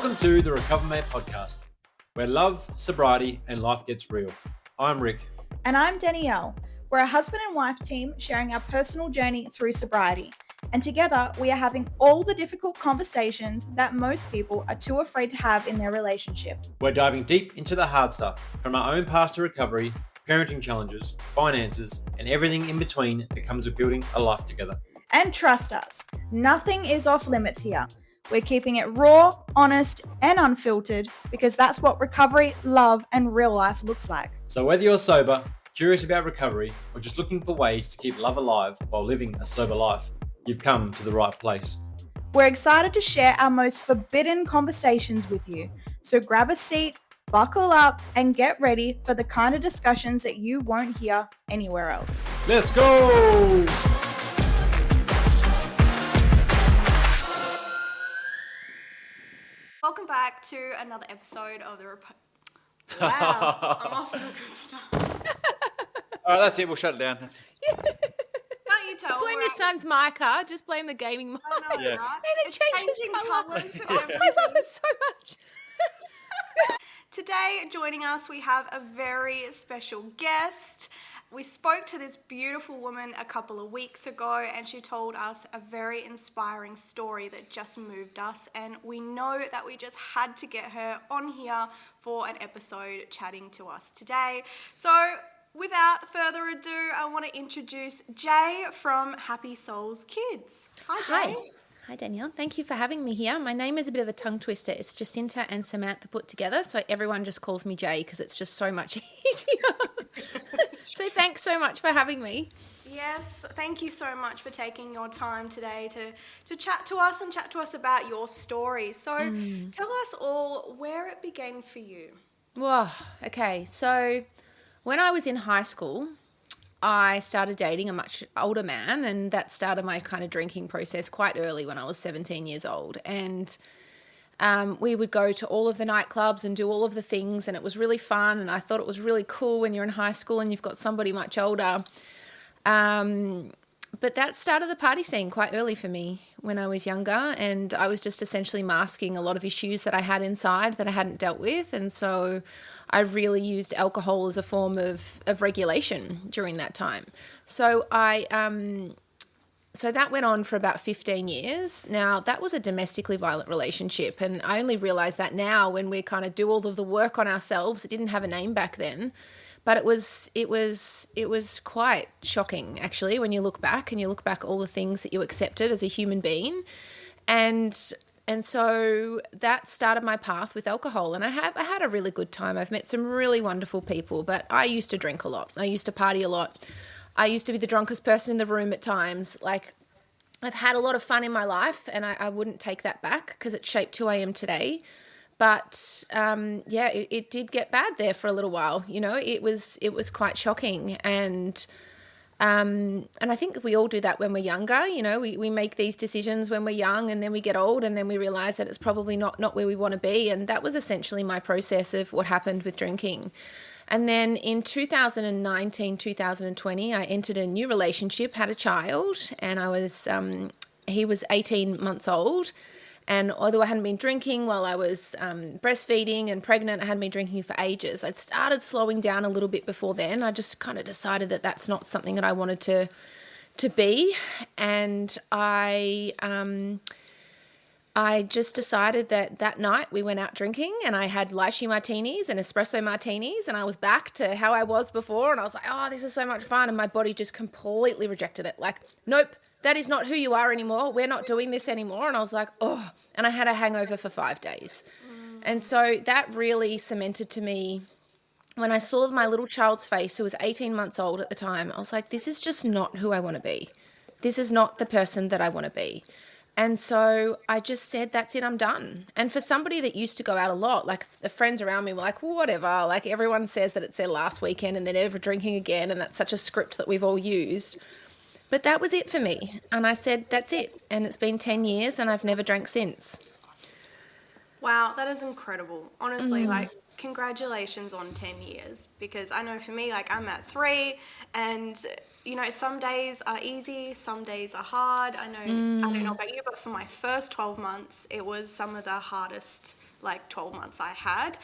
Welcome to the RecoverMate podcast, where love, sobriety, and life gets real. I'm Rick. And I'm Danielle. We're a husband and wife team sharing our personal journey through sobriety. And together, we are having all the difficult conversations that most people are too afraid to have in their relationship. We're diving deep into the hard stuff, from our own past to recovery, parenting challenges, finances, and everything in between that comes with building a life together. And trust us, nothing is off limits here. We're keeping it raw, honest, and unfiltered because that's what recovery, love, and real life looks like. So whether you're sober, curious about recovery, or just looking for ways to keep love alive while living a sober life, you've come to the right place. We're excited to share our most forbidden conversations with you. So grab a seat, buckle up, and get ready for the kind of discussions that you won't hear anywhere else. Let's go! Welcome back to another episode of the Wow, I'm off to a good start. All right, that's it. We'll shut it down. That's it. Can't you tell? Just blame your son's mica. Just blame the gaming mic. I know, Yeah. right? And it changes colour. colours and I everything. love it so much. Today, joining us, we have a very special guest. We spoke to this beautiful woman a couple of weeks ago, and she told us a very inspiring story that just moved us. And we know that we just had to get her on here for an episode chatting to us today. So without further ado, I want to introduce Jay from Happy Souls Kids. Hi, Jay. Hi, Danielle. Thank you for having me here. My name is a bit of a tongue twister. It's Jacintha and Samantha put together, so everyone just calls me Jay because it's just so much easier. So thanks so much for having me. Yes, thank you so much for taking your time today to chat to us and chat to us about your story. So tell us all where it began for you. Whoa, okay. So when I was in high school, I started dating a much older man, and that started my kind of drinking process quite early when I was 17 years old. And we would go to all of the nightclubs and do all of the things, and it was really fun. And I thought it was really cool when you're in high school and you've got somebody much older. But that started the party scene quite early for me when I was younger, and I was just essentially masking a lot of issues that I had inside that I hadn't dealt with. And so I really used alcohol as a form of regulation during that time. So so that went on for about 15 years. Now, that was a domestically violent relationship, and I only realize that now when we kind of do all of the work on ourselves. It didn't have a name back then, but it was quite shocking, actually, when you look back all the things that you accepted as a human being. And so that started my path with alcohol, and I had a really good time. I've met some really wonderful people, but I used to drink a lot. I used to party a lot. I used to be the drunkest person in the room at times. Like, I've had a lot of fun in my life, and I wouldn't take that back because it shaped who I am today. But it did get bad there for a little while. You know, it was quite shocking, and I think we all do that when we're younger. You know, we make these decisions when we're young, and then we get old, and then we realize that it's probably not where we want to be. And that was essentially my process of what happened with drinking. And then in 2019, 2020, I entered a new relationship, had a child, and he was 18 months old. And although I hadn't been drinking while I was breastfeeding and pregnant, I hadn't been drinking for ages. I'd started slowing down a little bit before then. I just kind of decided that that's not something that I wanted to be. And I just decided that night we went out drinking, and I had lychee martinis and espresso martinis, and I was back to how I was before, and I was like, oh, this is so much fun. And my body just completely rejected it. Like, nope, that is not who you are anymore. We're not doing this anymore. And I was like, oh, and I had a hangover for 5 days. And so that really cemented to me, when I saw my little child's face, who was 18 months old at the time, I was like, this is just not who I want to be. This is not the person that I want to be. And so I just said, that's it, I'm done. And for somebody that used to go out a lot, like the friends around me were like, well, whatever. Like, everyone says that it's their last weekend and they're never drinking again, and that's such a script that we've all used. But that was it for me. And I said, that's it. And it's been 10 years and I've never drank since. Wow, that is incredible. Honestly, like, congratulations on 10 years, because I know for me, like, I'm at 3, and you know, some days are easy, some days are hard. I know, I don't know about you, but for my first 12 months, it was some of the hardest like 12 months I had.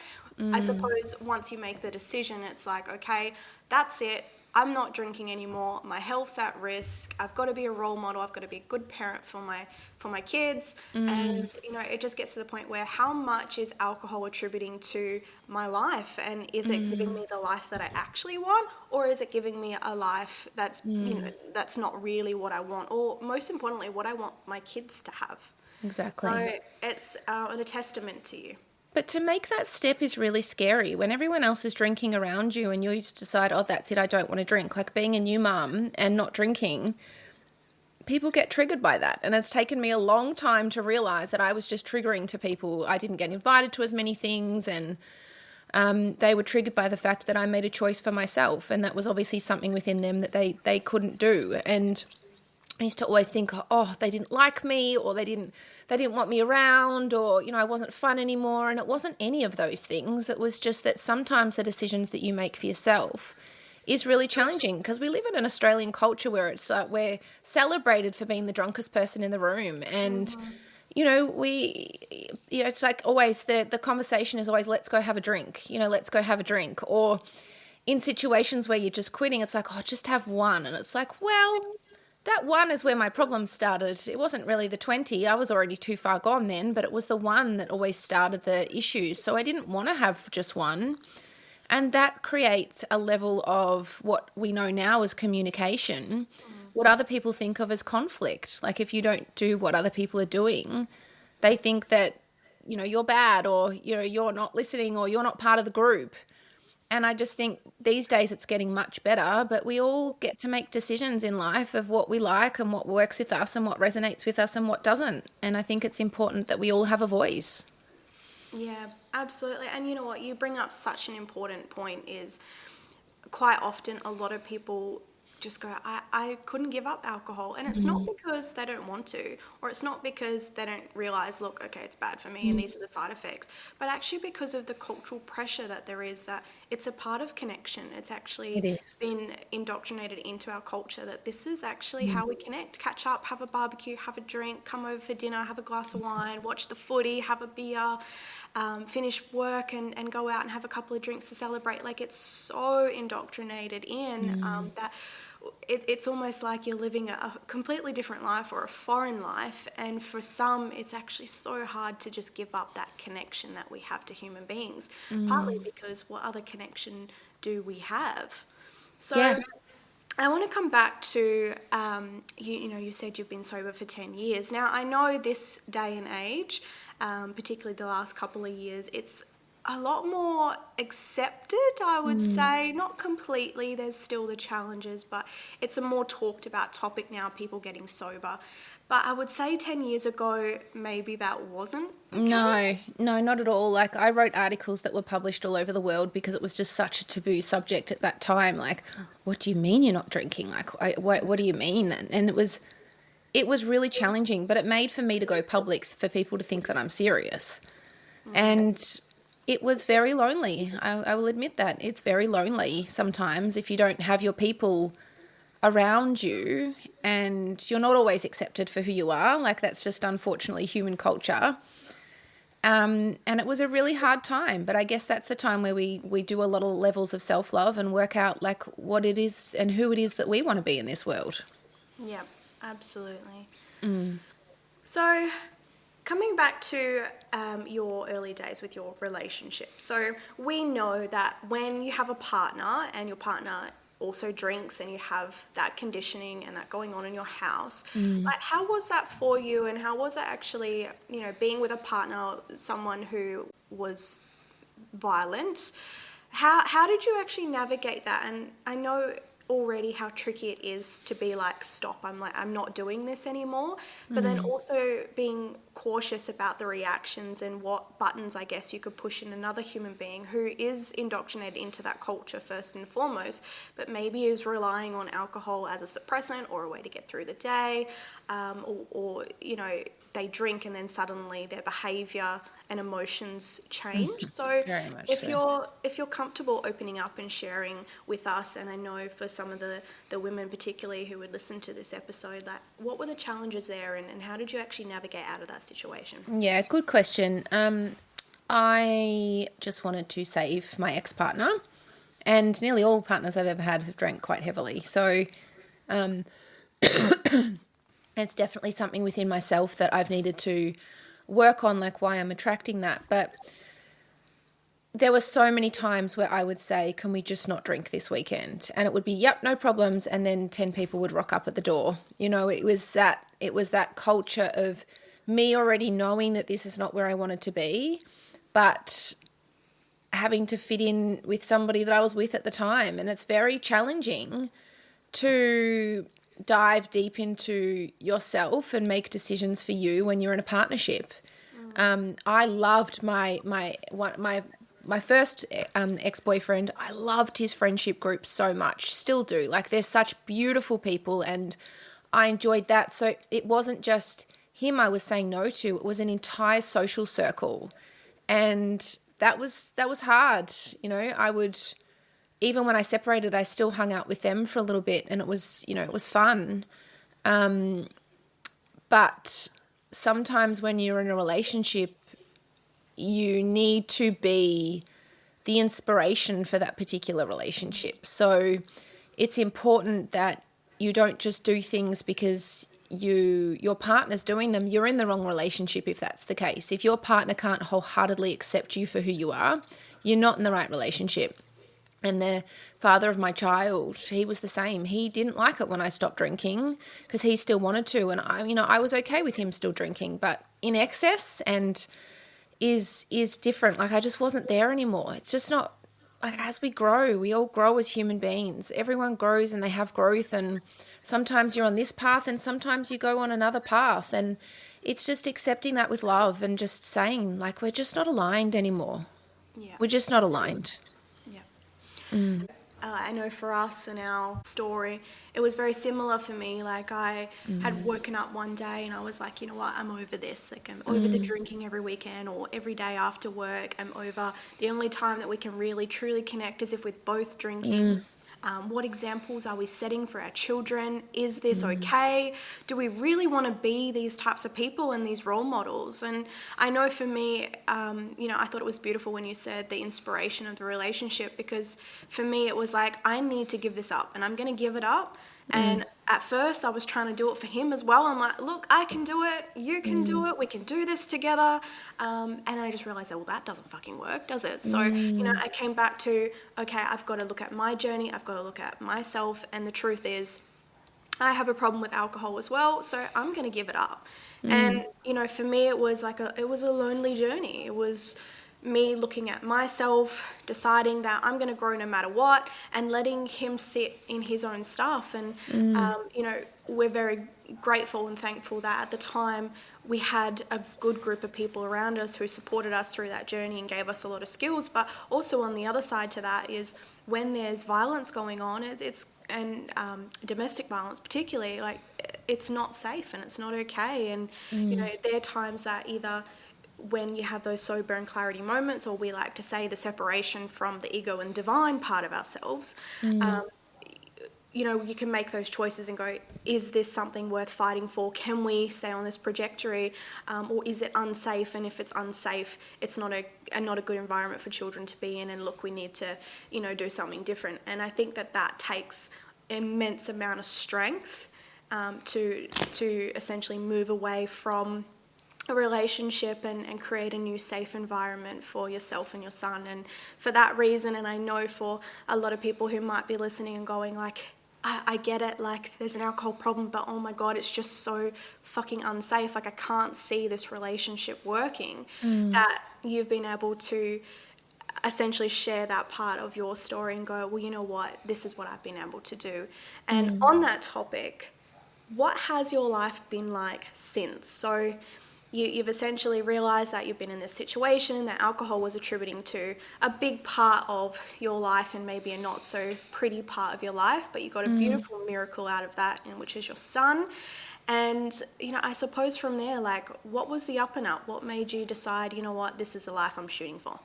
I suppose once you make the decision, it's like, okay, that's it. I'm not drinking anymore. My health's at risk. I've got to be a role model. I've got to be a good parent for my kids. And, you know, it just gets to the point where how much is alcohol attributing to my life? And is it giving me the life that I actually want? Or is it giving me a life that's, you know, that's not really what I want? Or most importantly, what I want my kids to have. Exactly. So it's a testament to you. But to make that step is really scary when everyone else is drinking around you and you just decide, oh, that's it, I don't want to drink. Like being a new mum and not drinking, people get triggered by that. And it's taken me a long time to realise that I was just triggering to people. I didn't get invited to as many things, and they were triggered by the fact that I made a choice for myself, and that was obviously something within them that they couldn't do. And I used to always think, oh, they didn't like me, or they didn't want me around, or, you know, I wasn't fun anymore. And it wasn't any of those things. It was just that sometimes the decisions that you make for yourself is really challenging, because we live in an Australian culture where it's we're celebrated for being the drunkest person in the room. And, you know, it's like always the conversation is always, let's go have a drink, you know, let's go have a drink. Or in situations where you're just quitting, it's like, oh, just have one. And it's like, well, that one is where my problem started. It wasn't really the 20. I was already too far gone then, but it was the one that always started the issues. So I didn't want to have just one. And that creates a level of what we know now as communication, what other people think of as conflict. Like if you don't do what other people are doing, they think that, you know, you're bad, or, you know, you're not listening, or you're not part of the group. And I just think these days it's getting much better, but we all get to make decisions in life of what we like and what works with us and what resonates with us and what doesn't. And I think it's important that we all have a voice. Yeah, absolutely. And you know what, you bring up such an important point, is quite often a lot of people just go, I couldn't give up alcohol. And it's not because they don't want to, or it's not because they don't realize, look, okay, it's bad for me and these are the side effects, but actually because of the cultural pressure that there is, that it's a part of connection. It's actually been indoctrinated into our culture that this is actually how we connect, catch up, have a barbecue, have a drink, come over for dinner, have a glass of wine, watch the footy, have a beer, finish work and go out and have a couple of drinks to celebrate. Like, it's so indoctrinated in that it's almost like you're living a completely different life, or a foreign life. And for some, it's actually so hard to just give up that connection that we have to human beings, partly because what other connection do we have? So I want to come back to, you know, you said you've been sober for 10 years. Now, I know this day and age, particularly the last couple of years, it's a lot more accepted, I would say. Not completely, there's still the challenges, but it's a more talked about topic now, people getting sober. But I would say 10 years ago, maybe that wasn't the case. No, not at all. Like, I wrote articles that were published all over the world because it was just such a taboo subject at that time. Like, what do you mean you're not drinking? Like, what do you mean? And it was really challenging, but it made for me to go public for people to think that I'm serious. And it was very lonely. I will admit that. It's very lonely sometimes if you don't have your people around you, and you're not always accepted for who you are. Like, that's just unfortunately human culture. And it was a really hard time, but I guess that's the time where we do a lot of levels of self-love and work out like what it is and who it is that we want to be in this world. Yeah, absolutely. So coming back to your early days with your relationship. So we know that when you have a partner and your partner also drinks and you have that conditioning and that going on in your house, like, how was that for you, and how was it actually, you know, being with a partner, someone who was violent? How did you actually navigate that? And I know already how tricky it is to be like, stop, I'm not doing this anymore, but then also being cautious about the reactions and what buttons, I guess, you could push in another human being who is indoctrinated into that culture first and foremost, but maybe is relying on alcohol as a suppressant or a way to get through the day, or you know, they drink and then suddenly their behavior and emotions change. So if you're comfortable opening up and sharing with us, and I know for some of the women particularly who would listen to this episode, like, what were the challenges there, and how did you actually navigate out of that situation? Yeah, good question. I just wanted to save my ex-partner, and nearly all partners I've ever had have drank quite heavily. So it's definitely something within myself that I've needed to work on, like why I'm attracting that. But there were so many times where I would say, can we just not drink this weekend? And it would be, yep, no problems. And then 10 people would rock up at the door. You know, it was that culture of me already knowing that this is not where I wanted to be, but having to fit in with somebody that I was with at the time. And it's very challenging to dive deep into yourself and make decisions for you when you're in a partnership. I loved my first ex-boyfriend. I loved his friendship group so much, still do. Like, they're such beautiful people, and I enjoyed that. So it wasn't just him I was saying no to, it was an entire social circle. And that was hard. You know, I would, even when I separated, I still hung out with them for a little bit, and it was, you know, it was fun. But sometimes when you're in a relationship, you need to be the inspiration for that particular relationship. So it's important that you don't just do things because your partner's doing them. You're in the wrong relationship if that's the case. If your partner can't wholeheartedly accept you for who you are, you're not in the right relationship. And the father of my child, he was the same. He didn't like it when I stopped drinking because he still wanted to. And I was okay with him still drinking, but in excess and is different. Like, I just wasn't there anymore. It's just not, like, as we grow, we all grow as human beings. Everyone grows and they have growth, and sometimes you're on this path and sometimes you go on another path, and it's just accepting that with love and just saying, like, we're just not aligned anymore. Yeah. We're just not aligned. Yeah. I know for us and our story, it was very similar for me. Like, I had woken up one day and I was like, you know what, I'm over this. Like, I'm over the drinking every weekend or every day after work. I'm over the only time that we can really truly connect is if we're both drinking. What examples are we setting for our children? Is this okay? Do we really want to be these types of people and these role models? And I know for me, I thought it was beautiful when you said the inspiration of the relationship, because for me it was like, I need to give this up and I'm going to give it up. And at first I was trying to do it for him as well. I'm like, look, I can do it. You can do it. We can do this together. And then I just realized that, well, that doesn't fucking work, does it? So, I came back to, okay, I've got to look at my journey. I've got to look at myself. And the truth is, I have a problem with alcohol as well. So I'm going to give it up. And, for me, it was a lonely journey. It was me looking at myself, deciding that I'm going to grow no matter what, and letting him sit in his own stuff. And, we're very grateful and thankful that at the time we had a good group of people around us who supported us through that journey and gave us a lot of skills. But also on the other side to that is when there's violence going on, and domestic violence particularly, like, it's not safe and it's not okay. And, there are times that either when you have those sober and clarity moments, or we like to say the separation from the ego and divine part of ourselves, you can make those choices and go, is this something worth fighting for? Can we stay on this trajectory? Or is it unsafe? And if it's unsafe, it's not a good environment for children to be in. And look, we need to, do something different. And I think that takes immense amount of strength to essentially move away from a relationship and create a new safe environment for yourself and your son. And for that reason, and I know for a lot of people who might be listening and going like, I get it, like, there's an alcohol problem, but oh my God, it's just so fucking unsafe. Like, I can't see this relationship working. That you've been able to essentially share that part of your story and go, well, you know what, this is what I've been able to do. And on that topic, what has your life been like since? So you've essentially realised that you've been in this situation and that alcohol was attributing to a big part of your life and maybe a not so pretty part of your life, but you got a beautiful miracle out of that, which is your son. And, I suppose from there, like, what was the up and up? What made you decide, you know what, this is the life I'm shooting for?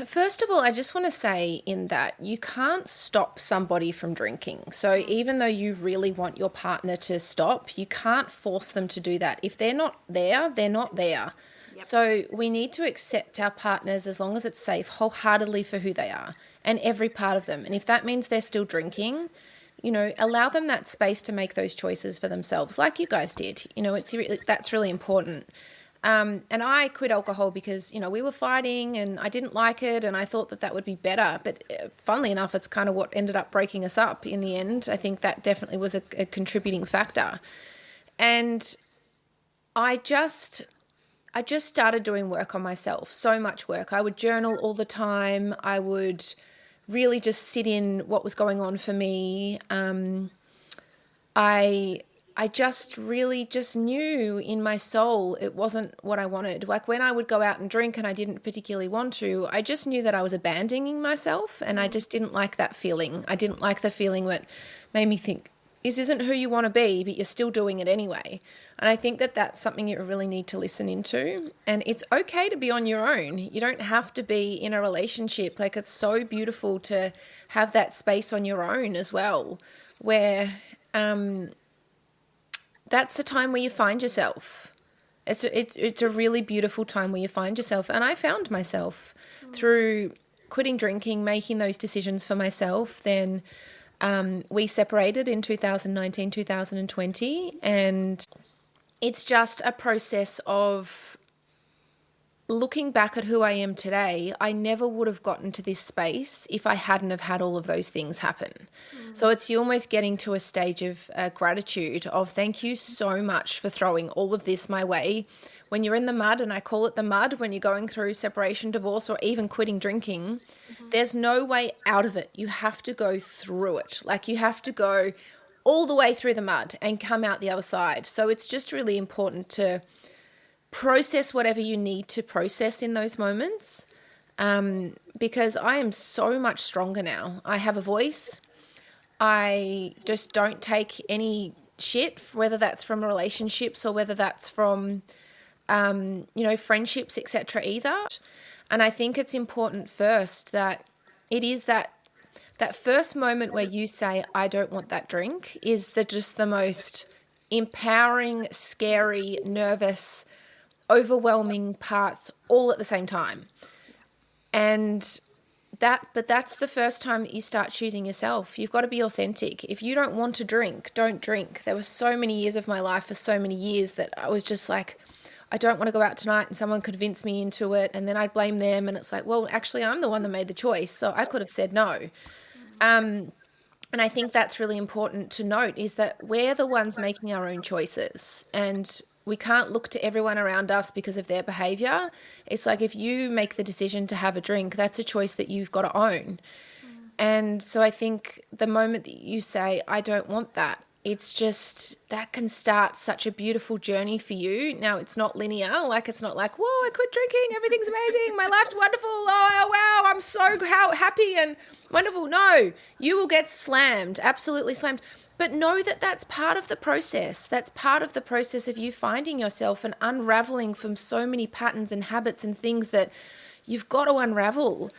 First of all, I just want to say in that you can't stop somebody from drinking. So even though you really want your partner to stop, you can't force them to do that. If they're not there, they're not there. So we need to accept our partners, as long as it's safe, wholeheartedly for who they are and every part of them. And if that means they're still drinking, allow them that space to make those choices for themselves, like you guys did. That's really important. And I quit alcohol because, we were fighting and I didn't like it and I thought that would be better. But funnily enough, it's kind of what ended up breaking us up in the end. I think that definitely was a contributing factor. And I just started doing work on myself, so much work. I would journal all the time. I would really just sit in what was going on for me. I just really just knew in my soul it wasn't what I wanted. Like when I would go out and drink and I didn't particularly want to, I just knew that I was abandoning myself, and I just didn't like that feeling. I didn't like the feeling that made me think, this isn't who you want to be, but you're still doing it anyway. And I think that that's something you really need to listen into. And it's okay to be on your own. You don't have to be in a relationship. Like, it's so beautiful to have that space on your own as well, where that's a time where you find yourself. It's a really beautiful time where you find yourself. And I found myself through quitting drinking, making those decisions for myself. Then we separated in 2019, 2020, and it's just a process of looking back at who I am today. I never would have gotten to this space if I hadn't have had all of those things happen. So it's you almost getting to a stage of gratitude of thank you so much for throwing all of this my way. When you're in the mud, and I call it the mud, when you're going through separation, divorce, or even quitting drinking, there's no way out of it. You have to go through it. Like, you have to go all the way through the mud and come out the other side. So it's just really important to process whatever you need to process in those moments, because I am so much stronger now. I have a voice. I just don't take any shit, whether that's from relationships or whether that's from friendships, etc. either. And I think it's important first that it is that first moment where you say, I don't want that drink, is just the most empowering, scary, nervous, overwhelming parts all at the same time. And that's the first time that you start choosing yourself. You've got to be authentic. If you don't want to drink, don't drink. There were so many years of my life, for so many years, that I was just like, I don't want to go out tonight, and someone convinced me into it, and then I'd blame them, and it's like, well, actually, I'm the one that made the choice, so I could have said no. And I think that's really important to note, is that we're the ones making our own choices, and we can't look to everyone around us because of their behavior. It's like, if you make the decision to have a drink, that's a choice that you've got to own. And so I think the moment that you say, I don't want that, it's just, that can start such a beautiful journey for you. Now, it's not linear. Like, it's not like, whoa, I quit drinking, everything's amazing, my life's wonderful, oh, wow, I'm so happy and wonderful. No, you will get slammed, absolutely slammed. But know that that's part of the process. That's part of the process of you finding yourself and unraveling from so many patterns and habits and things that you've got to unravel.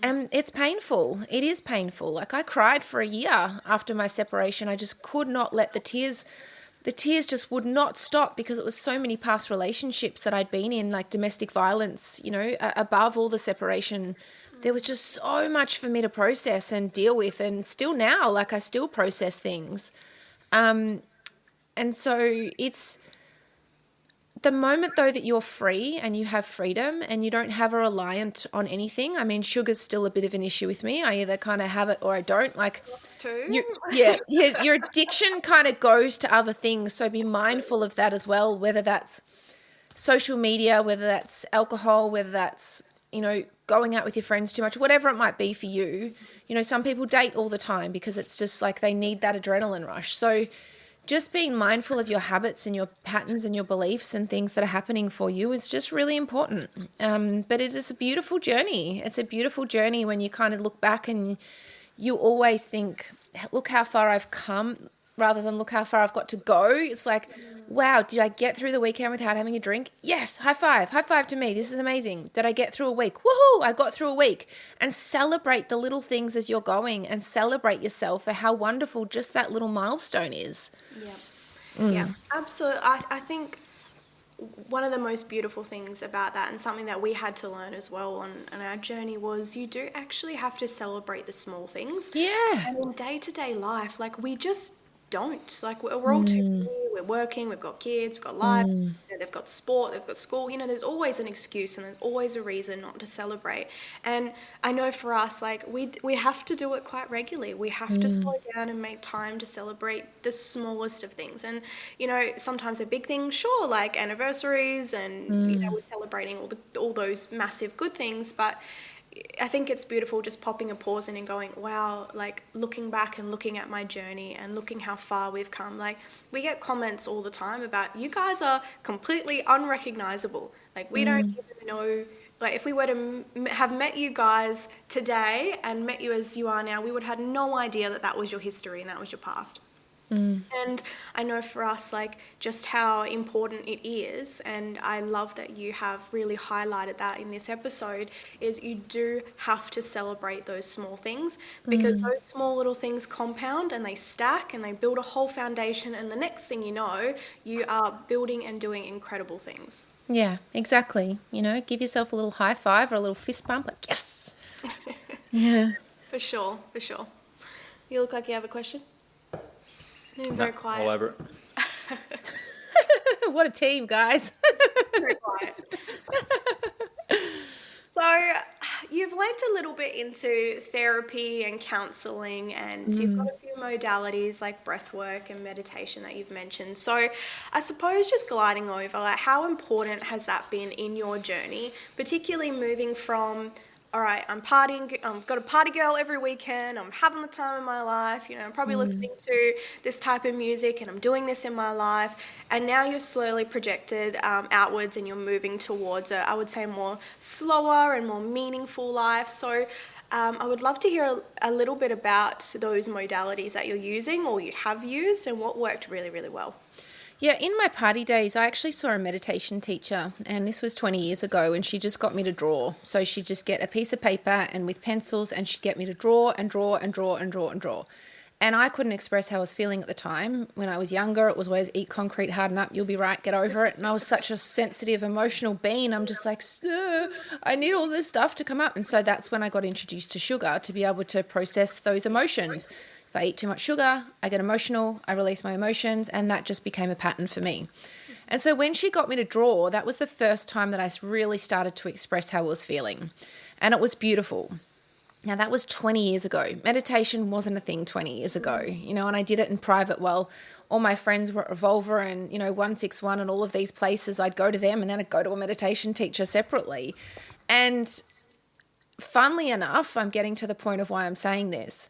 And it's painful. It is painful. Like, I cried for a year after my separation. I just could not let the tears just would not stop, because it was so many past relationships that I'd been in, like domestic violence, above all the separation. There was just so much for me to process and deal with. And still now, like, I still process things. And so it's the moment, though, that you're free and you have freedom and you don't have a reliant on anything. I mean, sugar's still a bit of an issue with me. I either kind of have it or I don't. Like, your addiction kind of goes to other things. So be mindful of that as well, whether that's social media, whether that's alcohol, whether that's, going out with your friends too much, whatever it might be for you. Some people date all the time because it's just like they need that adrenaline rush. So just being mindful of your habits and your patterns and your beliefs and things that are happening for you is just really important. But it is a beautiful journey. It's a beautiful journey when you kind of look back and you always think, look how far I've come, rather than look how far I've got to go. It's like, wow, did I get through the weekend without having a drink? Yes, high five to me. This is amazing. Did I get through a week? Woohoo, I got through a week. And celebrate the little things as you're going, and celebrate yourself for how wonderful just that little milestone is. Yeah, absolutely. I think one of the most beautiful things about that, and something that we had to learn as well on our journey, was you do actually have to celebrate the small things. Yeah. And in day-to-day life, like, we just don't. Like, we're all too busy, we're working, we've got kids, we've got lives, they've got sport, they've got school. There's always an excuse and there's always a reason not to celebrate. And I know for us, like, we have to do it quite regularly. We have to slow down and make time to celebrate the smallest of things. And, sometimes a big thing, sure, like anniversaries and, we're celebrating all those massive good things, but I think it's beautiful just popping a pause in and going, wow, like, looking back and looking at my journey and looking how far we've come. Like, we get comments all the time about, you guys are completely unrecognizable. Like, we don't even know, like, if we were to have met you guys today and met you as you are now, we would have had no idea that that was your history and that was your past. And I know for us, like, just how important it is, and I love that you have really highlighted that in this episode, is you do have to celebrate those small things, because those small little things compound and they stack and they build a whole foundation, and the next thing you know, you are building and doing incredible things. Yeah, exactly. Give yourself a little high five or a little fist bump, like, yes. Yeah. For sure. You look like you have a question. You're very quiet. All over it. What a team, guys. Very quiet. So you've went a little bit into therapy and counselling, and you've got a few modalities like breath work and meditation that you've mentioned. So I suppose just gliding over, like, how important has that been in your journey, particularly moving from, all right, I'm partying, I've got a party girl every weekend, I'm having the time of my life, I'm probably listening to this type of music and I'm doing this in my life, and now you're slowly projected outwards and you're moving towards I would say, more slower and more meaningful life. So I would love to hear a little bit about those modalities that you're using or you have used and what worked really, really well. Yeah, in my party days, I actually saw a meditation teacher, and this was 20 years ago, and she just got me to draw. So she'd just get a piece of paper and with pencils, and she'd get me to draw and draw and draw and draw and draw. And I couldn't express how I was feeling at the time. When I was younger, it was always eat concrete, harden up, you'll be right, get over it. And I was such a sensitive, emotional being. I'm just like, I need all this stuff to come up. And so that's when I got introduced to sugar, to be able to process those emotions. If I eat too much sugar, I get emotional, I release my emotions, and that just became a pattern for me. And so when she got me to draw, that was the first time that I really started to express how I was feeling. And it was beautiful. Now, that was 20 years ago. Meditation wasn't a thing 20 years ago, and I did it in private. Well, all my friends were at Revolver and, 161 and all of these places. I'd go to them and then I'd go to a meditation teacher separately. And funnily enough, I'm getting to the point of why I'm saying this.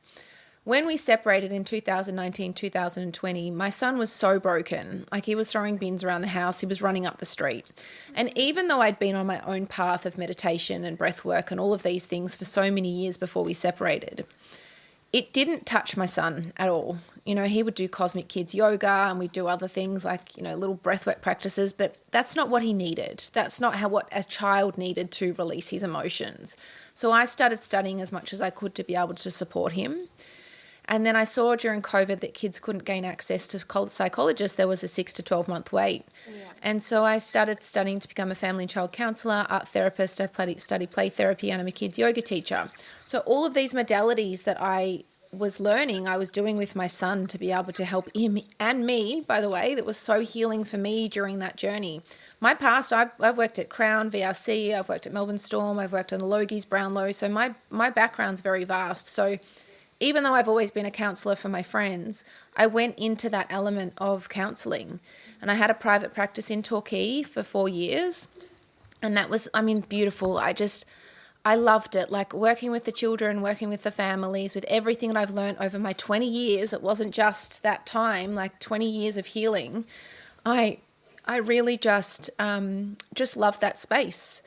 When we separated in 2019, 2020, my son was so broken. Like, he was throwing bins around the house. He was running up the street. And even though I'd been on my own path of meditation and breath work and all of these things for so many years before we separated, it didn't touch my son at all. He would do Cosmic Kids yoga and we'd do other things like, little breathwork practices, but that's not what he needed. That's not what a child needed to release his emotions. So I started studying as much as I could to be able to support him. And then I saw during COVID that kids couldn't gain access to psychologists. There was a 6 to 12 month wait. Yeah. And so I started studying to become a family and child counsellor, art therapist. I studied play therapy, and I'm a kids yoga teacher. So all of these modalities that I was learning, I was doing with my son to be able to help him and me, by the way. That was so healing for me during that journey. My past, I've worked at Crown, VRC, I've worked at Melbourne Storm, I've worked on the Logies, Brownlow. So my background's very vast. So even though I've always been a counsellor for my friends, I went into that element of counselling. And I had a private practice in Torquay for 4 years. And that was, beautiful. I loved it. Like, working with the children, working with the families, with everything that I've learned over my 20 years. It wasn't just that time, like 20 years of healing. I really just loved that space.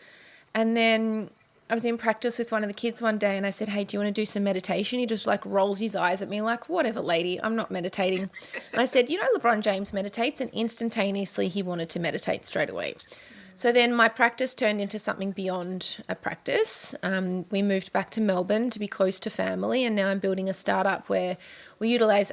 And then I was in practice with one of the kids one day and I said, hey, do you want to do some meditation? He just like rolls his eyes at me like, whatever, lady, I'm not meditating. And I said, LeBron James meditates, and instantaneously he wanted to meditate straight away. So then my practice turned into something beyond a practice. We moved back to Melbourne to be close to family, and now I'm building a startup where we utilise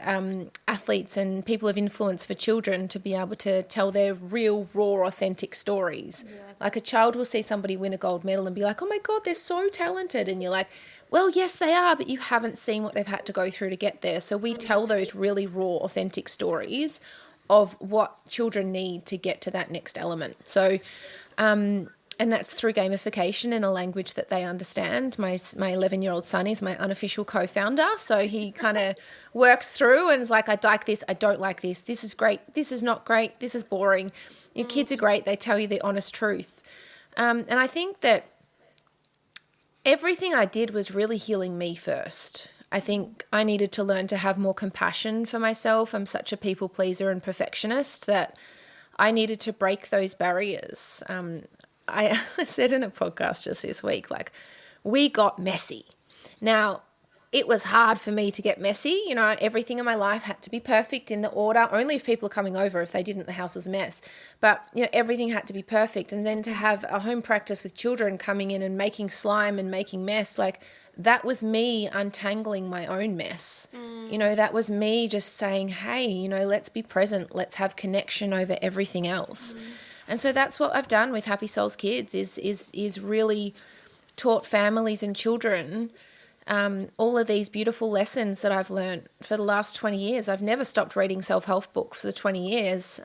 athletes and people of influence for children to be able to tell their real, raw, authentic stories. Yes. Like a child will see somebody win a gold medal and be like, oh my God, they're so talented. And you're like, well, yes, they are, but you haven't seen what they've had to go through to get there. So we tell those really raw, authentic stories of what children need to get to that next element. So, and that's through gamification in a language that they understand. My 11-year-old son is my unofficial co-founder, so he kind of works through and is like, I like this, I don't like this, this is great, this is not great, this is boring. Your kids are great, they tell you the honest truth. And I think that everything I did was really healing me first. I think I needed to learn to have more compassion for myself. I'm such a people pleaser and perfectionist that I needed to break those barriers. I said in a podcast just this week, like, we got messy. Now, it was hard for me to get messy. You know, everything in my life had to be perfect in the order. Only if people are coming over. If they didn't, the house was a mess. But, you know, everything had to be perfect. And then to have a home practice with children coming in and making slime and making mess, like, that was me untangling my own mess. You know, that was me just saying, hey, you know, let's be present. Let's have connection over everything else. And so that's what I've done with Happy Souls Kids is really taught families and children all of these beautiful lessons that I've learned for the last 20 years. I've never stopped reading self-help books for 20 years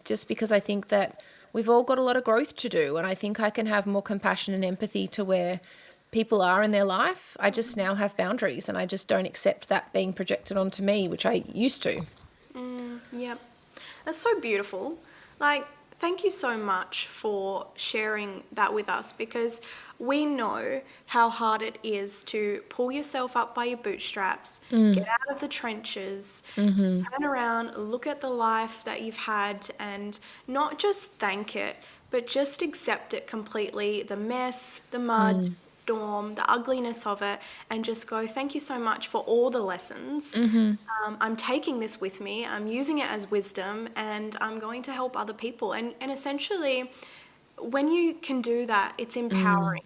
just because I think that we've all got a lot of growth to do, and I think I can have more compassion and empathy to where people are in their life. I just now have boundaries, and I just don't accept that being projected onto me, which I used to. Yep. That's so beautiful. Like, thank you so much for sharing that with us, because we know how hard it is to pull yourself up by your bootstraps, get out of the trenches, turn around, look at the life that you've had, and not just thank it, but just accept it completely, the mess, the mud, storm, the ugliness of it, and just go, thank you so much for all the lessons. I'm taking this with me, I'm using it as wisdom, and I'm going to help other people. And essentially, when you can do that, it's empowering.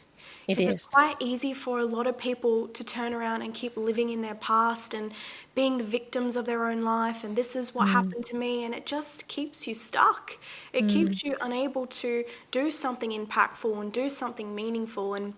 It is. It's quite easy for a lot of people to turn around and keep living in their past and being the victims of their own life, and this is what happened to me, and it just keeps you stuck. It keeps you unable to do something impactful and do something meaningful and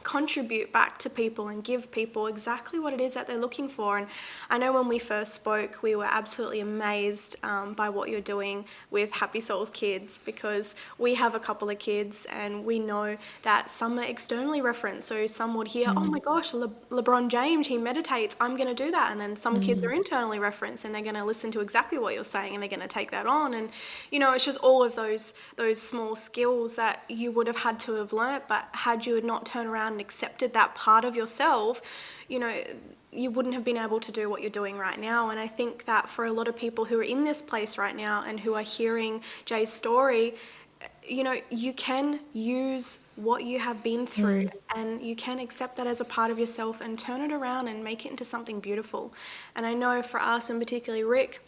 contribute back to people and give people exactly what it is that they're looking for. And I know when we first spoke, we were absolutely amazed by what you're doing with Happy Souls Kids, because we have a couple of kids and we know that some are externally referenced. So some would hear, oh my gosh, LeBron James, he meditates, I'm going to do that. And then some kids are internally referenced and they're going to listen to exactly what you're saying and they're going to take that on. And, you know, it's just all of those small skills that you would have had to have learnt, but had you not turned around and accepted that part of yourself, you know, you wouldn't have been able to do what you're doing right now. And I think that for a lot of people who are in this place right now and who are hearing Jay's story, you know, you can use what you have been through and you can accept that as a part of yourself and turn it around and make it into something beautiful. And I know for us, and particularly Rick,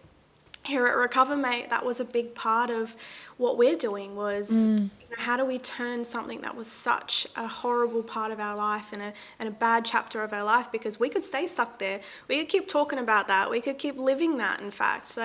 here at RecoverMate, that was a big part of what we're doing was, you know, how do we turn something that was such a horrible part of our life and a bad chapter of our life, because we could stay stuck there. We could keep talking about that. We could keep living that, in fact.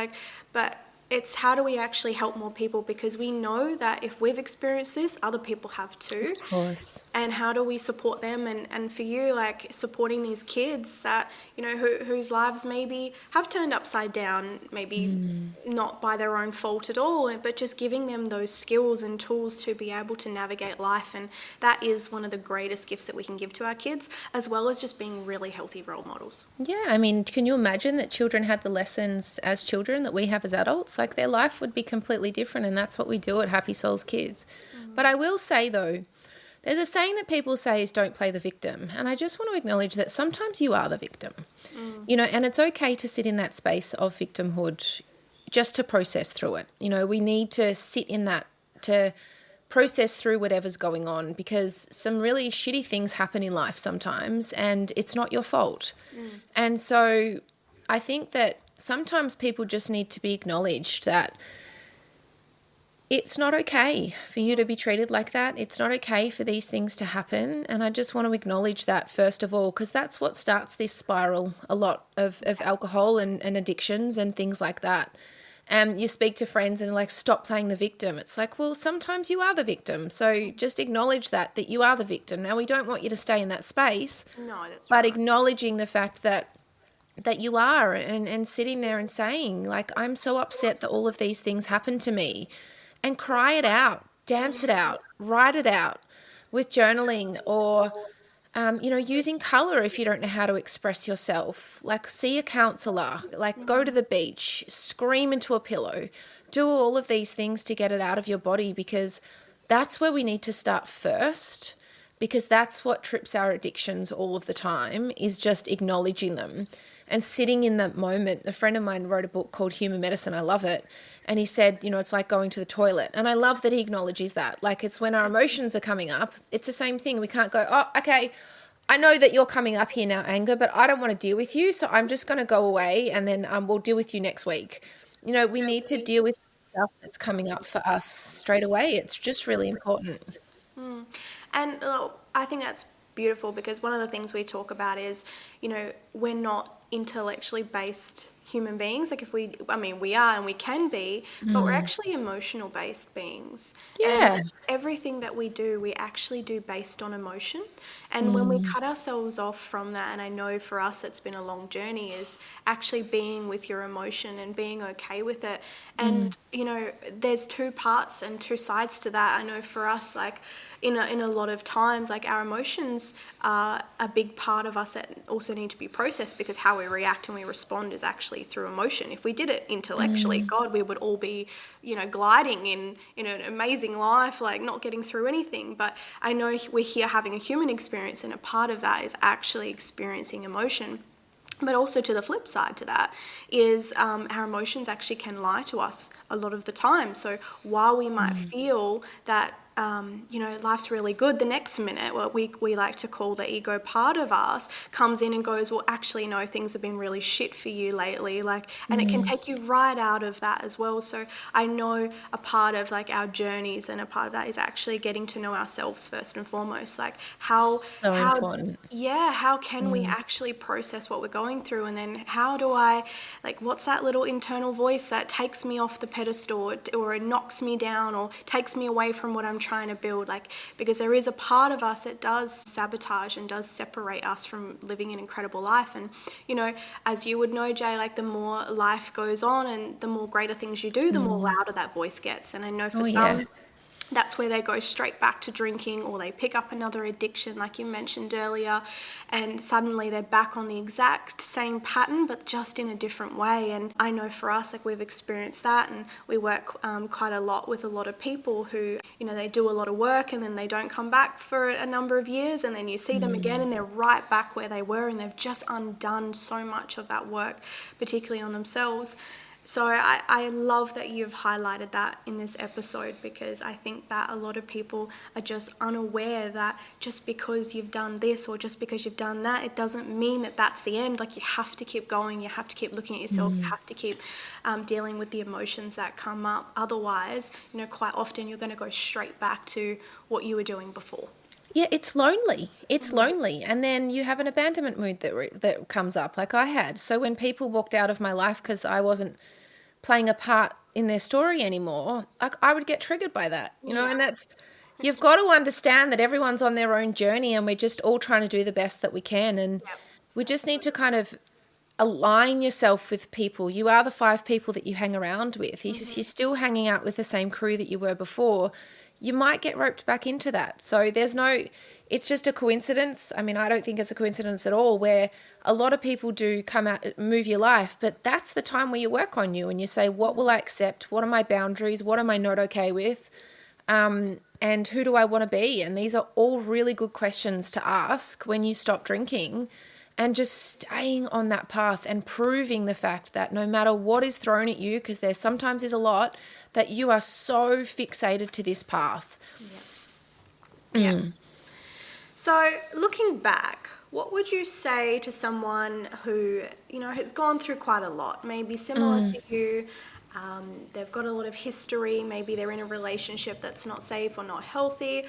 But it's how do we actually help more people, because we know that if we've experienced this, other people have too. Of course. And how do we support them? And for you, like supporting these kids that, you know, whose lives maybe have turned upside down, maybe not by their own fault at all, but just giving them those skills and tools to be able to navigate life. And that is one of the greatest gifts that we can give to our kids, as well as just being really healthy role models. Yeah, I mean, can you imagine that children had the lessons as children that we have as adults? Like, their life would be completely different, and that's what we do at Happy Souls Kids. But I will say, though, there's a saying that people say is don't play the victim, and I just want to acknowledge that sometimes you are the victim, you know, and it's okay to sit in that space of victimhood just to process through it. You know, we need to sit in that to process through whatever's going on, because some really shitty things happen in life sometimes, and it's not your fault. And so I think that sometimes people just need to be acknowledged that It's not okay for you to be treated like that. It's not okay for these things to happen. And I just want to acknowledge that first of all, because that's what starts this spiral a lot of alcohol and addictions and things like that. And you speak to friends and they're like, stop playing the victim. It's like, well, sometimes you are the victim. So just acknowledge that you are the victim. Now, we don't want you to stay in that space. No, that's but right. acknowledging the fact that you are, and sitting there and saying, like, I'm so upset that all of these things happened to me, and cry it out, dance it out, write it out with journaling, or using color if you don't know how to express yourself. Like, see a counselor, like go to the beach, scream into a pillow, do all of these things to get it out of your body, because that's where we need to start first, because that's what trips our addictions all of the time, is just acknowledging them and sitting in that moment. A friend of mine wrote a book called Human Medicine. I love it. And he said, it's like going to the toilet. And I love that he acknowledges that. Like, it's when our emotions are coming up, it's the same thing. We can't go, oh, okay, I know that you're coming up here now, anger, but I don't want to deal with you, so I'm just going to go away, and then we'll deal with you next week. We need to deal with stuff that's coming up for us straight away. It's just really important. And I think that's beautiful, because one of the things we talk about is, we're not intellectually based human beings. Like, we are, and we can be, but we're actually emotional based beings. Yeah. And everything that we do, we actually do based on emotion. And when we cut ourselves off from that, and I know for us it's been a long journey, is actually being with your emotion and being okay with it. And, there's two parts and two sides to that. I know for us, like, in a lot of times, like, our emotions are a big part of us that also need to be processed, because how we react and we respond is actually through emotion. If we did it intellectually, God, we would all be, gliding in an amazing life, like not getting through anything. But I know we're here having a human experience, and a part of that is actually experiencing emotion. But also, to the flip side to that is our emotions actually can lie to us a lot of the time. So while we might feel that life's really good, the next minute, what we like to call the ego part of us comes in and goes, well, actually, no, things have been really shit for you lately. Like, and it can take you right out of that as well. So I know a part of, like, our journeys, and a part of that is actually getting to know ourselves first and foremost. Like, how important. Yeah, how can we actually process what we're going through, and then how do I, like, what's that little internal voice that takes me off the pedestal, or it knocks me down, or takes me away from what I'm trying to build? Like, because there is a part of us that does sabotage and does separate us from living an incredible life. And as you would know, Jay, like, the more life goes on and the more greater things you do, the more louder that voice gets. And I know for some, that's where they go straight back to drinking, or they pick up another addiction like you mentioned earlier, and suddenly they're back on the exact same pattern, but just in a different way. And I know for us, like, we've experienced that, and we work quite a lot with a lot of people who, they do a lot of work, and then they don't come back for a number of years, and then you see them again and they're right back where they were, and they've just undone so much of that work, particularly on themselves. So I love that you've highlighted that in this episode, because I think that a lot of people are just unaware that just because you've done this or just because you've done that, it doesn't mean that that's the end. Like, you have to keep going. You have to keep looking at yourself. You have to keep dealing with the emotions that come up. Otherwise, quite often you're going to go straight back to what you were doing before. Yeah, it's lonely. It's lonely. And then you have an abandonment mood that comes up, like I had. So when people walked out of my life because I wasn't playing a part in their story anymore, like, I would get triggered by that, and that's, you've got to understand that everyone's on their own journey, and we're just all trying to do the best that we can. And we just need to kind of align yourself with people. You are the 5 people that you hang around with. You're still hanging out with the same crew that you were before. You might get roped back into that. So it's just a coincidence. I mean, I don't think it's a coincidence at all, where a lot of people do come out, move your life, but that's the time where you work on you and you say, what will I accept? What are my boundaries? What am I not okay with? And who do I want to be? And these are all really good questions to ask when you stop drinking, and just staying on that path and proving the fact that no matter what is thrown at you, because there sometimes is a lot, that you are so fixated to this path. Yeah. So looking back, what would you say to someone who, has gone through quite a lot, maybe similar to you, They've got a lot of history. Maybe they're in a relationship that's not safe or not healthy.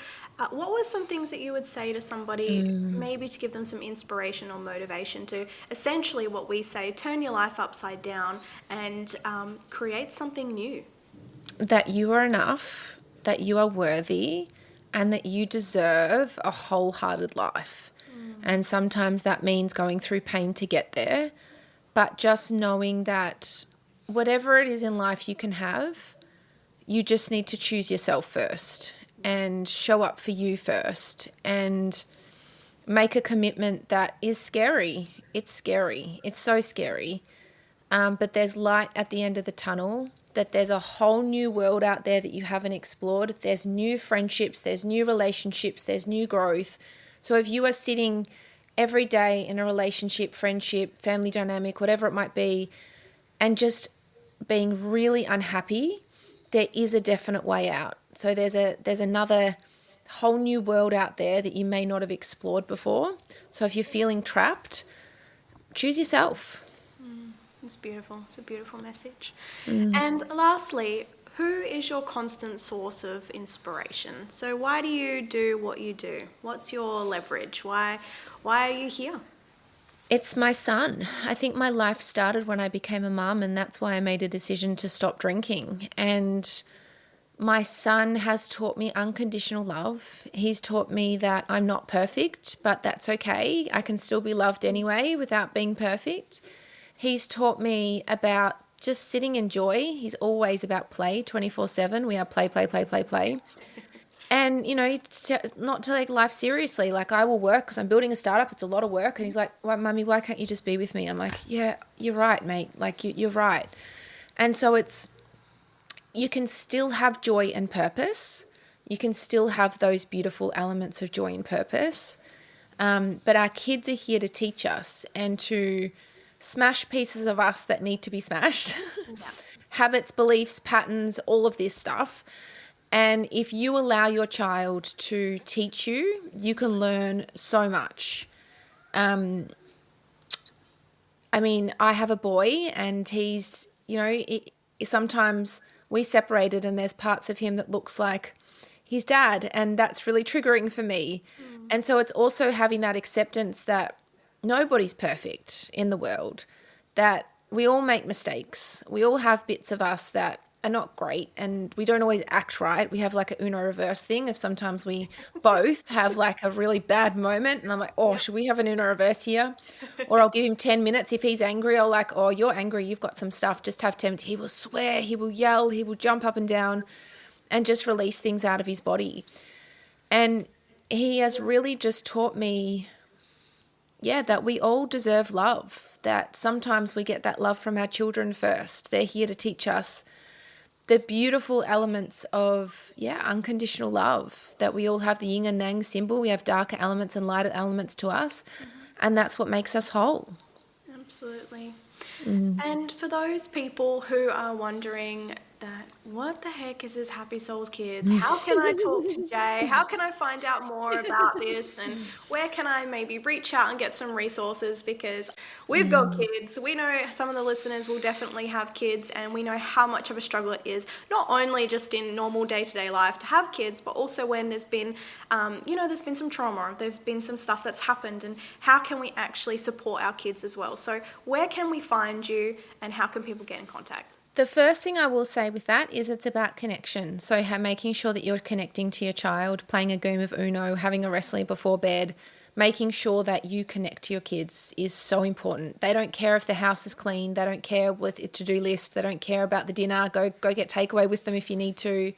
What were some things that you would say to somebody, maybe to give them some inspiration or motivation to essentially what we say, turn your life upside down and create something new? That you are enough, that you are worthy, and that you deserve a wholehearted life. And sometimes that means going through pain to get there, but just knowing that whatever it is in life you can have, you just need to choose yourself first and show up for you first and make a commitment that is scary. It's scary. It's so scary. But there's light at the end of the tunnel, that there's a whole new world out there that you haven't explored. There's new friendships, there's new relationships, there's new growth. So if you are sitting every day in a relationship, friendship, family dynamic, whatever it might be, and just being really unhappy, there is a definite way out. So there's another whole new world out there that you may not have explored before. So if you're feeling trapped, choose yourself. It's beautiful. It's a beautiful message. And lastly, who is your constant source of inspiration? So why do you do what you do? What's your leverage? Why are you here? It's my son. I think my life started when I became a mum, and that's why I made a decision to stop drinking. And my son has taught me unconditional love. He's taught me that I'm not perfect, but that's okay. I can still be loved anyway without being perfect. He's taught me about just sitting in joy. He's always about play 24/7. We are play, play, play, play, play. And, you know, not to take life seriously. Like, I will work because I'm building a startup. It's a lot of work. And he's like, well, Mummy, why can't you just be with me? I'm like, yeah, you're right, mate. Like, you're right. And so you can still have joy and purpose. You can still have those beautiful elements of joy and purpose. But our kids are here to teach us and to smash pieces of us that need to be smashed. Yeah. Habits, beliefs, patterns, all of this stuff. And if you allow your child to teach you, you can learn so much. I mean, I have a boy and he's, you know, sometimes we separated and there's parts of him that looks like his dad, and that's really triggering for me. And so it's also having that acceptance that nobody's perfect in the world, that we all make mistakes. We all have bits of us that are not great and we don't always act right. We have like a Uno reverse thing of sometimes we both have like a really bad moment and I'm like, oh, should we have an Uno reverse here? Or I'll give him 10 minutes. If he's angry, I'll like, oh, you're angry, you've got some stuff, just have 10 minutes. He will swear, he will yell, he will jump up and down and just release things out of his body. And he has really just taught me, that we all deserve love, that sometimes we get that love from our children first. They're here to teach us the beautiful elements of, unconditional love, that we all have the yin and yang symbol. We have darker elements and lighter elements to us, and that's what makes us whole. Absolutely. And for those people who are wondering that, what the heck is this Happy Souls Kids? How can I talk to Jay? How can I find out more about this? And where can I maybe reach out and get some resources? Because we've got kids. We know some of the listeners will definitely have kids, and we know how much of a struggle it is, not only just in normal day-to-day life to have kids, but also when there's been, there's been some trauma, there's been some stuff that's happened, and how can we actually support our kids as well? So where can we find you, and how can people get in contact? The first thing I will say with that is it's about connection. So making sure that you're connecting to your child, playing a game of Uno, having a wrestling before bed, making sure that you connect to your kids is so important. They don't care if the house is clean. They don't care with a to-do list. They don't care about the dinner. Go get takeaway with them if you need to.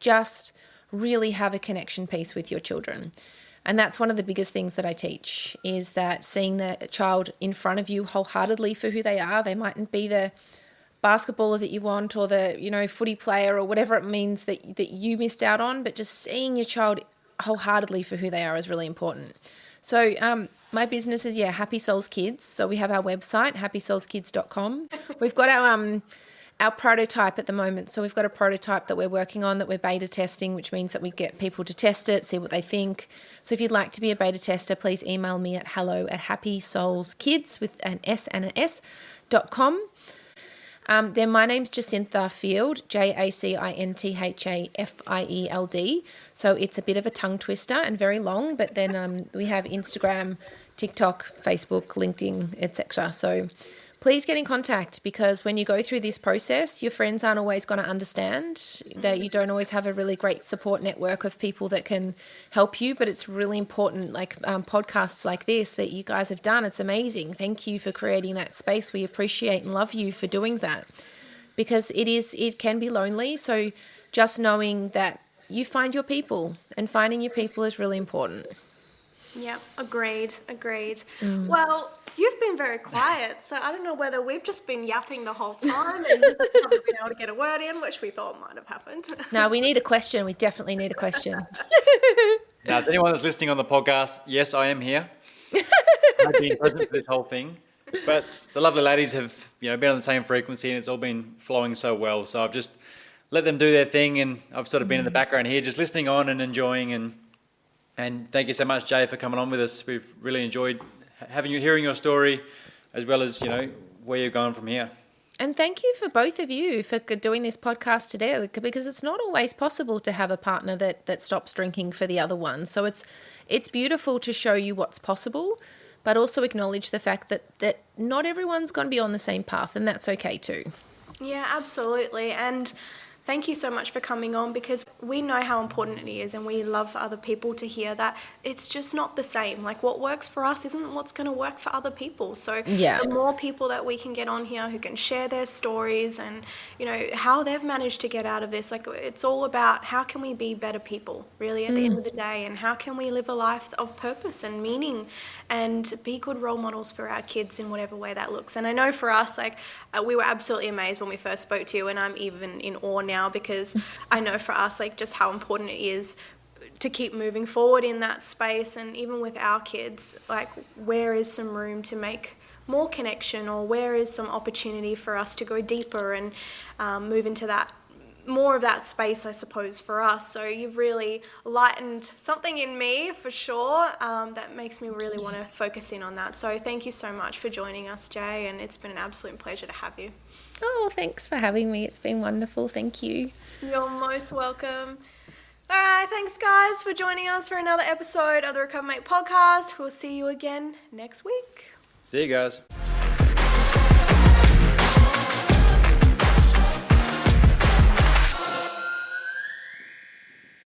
Just really have a connection piece with your children. And that's one of the biggest things that I teach, is that seeing the child in front of you wholeheartedly for who they are. They mightn't be the basketballer that you want or the, footy player or whatever it means that you missed out on, but just seeing your child wholeheartedly for who they are is really important. So my business is, Happy Souls Kids. So we have our website, happysoulskids.com. We've got our prototype at the moment. So we've got a prototype that we're working on, that we're beta testing, which means that we get people to test it, see what they think. So if you'd like to be a beta tester, please email me at hello@happysoulskids with an S and an S.com. Then my name's Jacintha Field, JACINTHAFIELD. So it's a bit of a tongue twister and very long, but then we have Instagram, TikTok, Facebook, LinkedIn, etc. So please get in contact, because when you go through this process, your friends aren't always going to understand, that you don't always have a really great support network of people that can help you. But it's really important, like podcasts like this that you guys have done. It's amazing. Thank you for creating that space. We appreciate and love you for doing that, because it can be lonely. So just knowing that you find your people, and finding your people is really important. Yeah, agreed. Well, you've been very quiet, so I don't know whether we've just been yapping the whole time and haven't been able to get a word in, which we thought might have happened. No, we need a question. We definitely need a question. Now, as anyone that's listening on the podcast, yes, I am here. I've been present for this whole thing, but the lovely ladies have, been on the same frequency, and it's all been flowing so well. So I've just let them do their thing, and I've sort of been in the background here, just listening on and enjoying. And thank you so much, Jay, for coming on with us. We've really enjoyed hearing your story, as well as, where you're going from here. And thank you for both of you for doing this podcast today, because it's not always possible to have a partner that stops drinking for the other one. So it's beautiful to show you what's possible, but also acknowledge the fact that not everyone's going to be on the same path, and that's okay too. Yeah, absolutely. And thank you so much for coming on, because we know how important it is, and we love for other people to hear that it's just not the same. Like, what works for us isn't what's going to work for other people. So the more people that we can get on here who can share their stories and, how they've managed to get out of this, like, it's all about how can we be better people, really, at the end of the day, and how can we live a life of purpose and meaning and be good role models for our kids in whatever way that looks. And I know for us, we were absolutely amazed when we first spoke to you, and I'm even in awe now, because I know for us, just how important it is to keep moving forward in that space. And even with our kids, where is some room to make more connection, or where is some opportunity for us to go deeper and move into that, more of that space, I suppose, for us. So you've really lightened something in me, for sure, that makes me really want to focus in on that. So thank you so much for joining us, Jay, and it's been an absolute pleasure to have you. Oh, thanks for having me. It's been wonderful. Thank you. You're most welcome. All right, thanks, guys, for joining us for another episode of the RecoverMate podcast. We'll see you again next week. See you guys.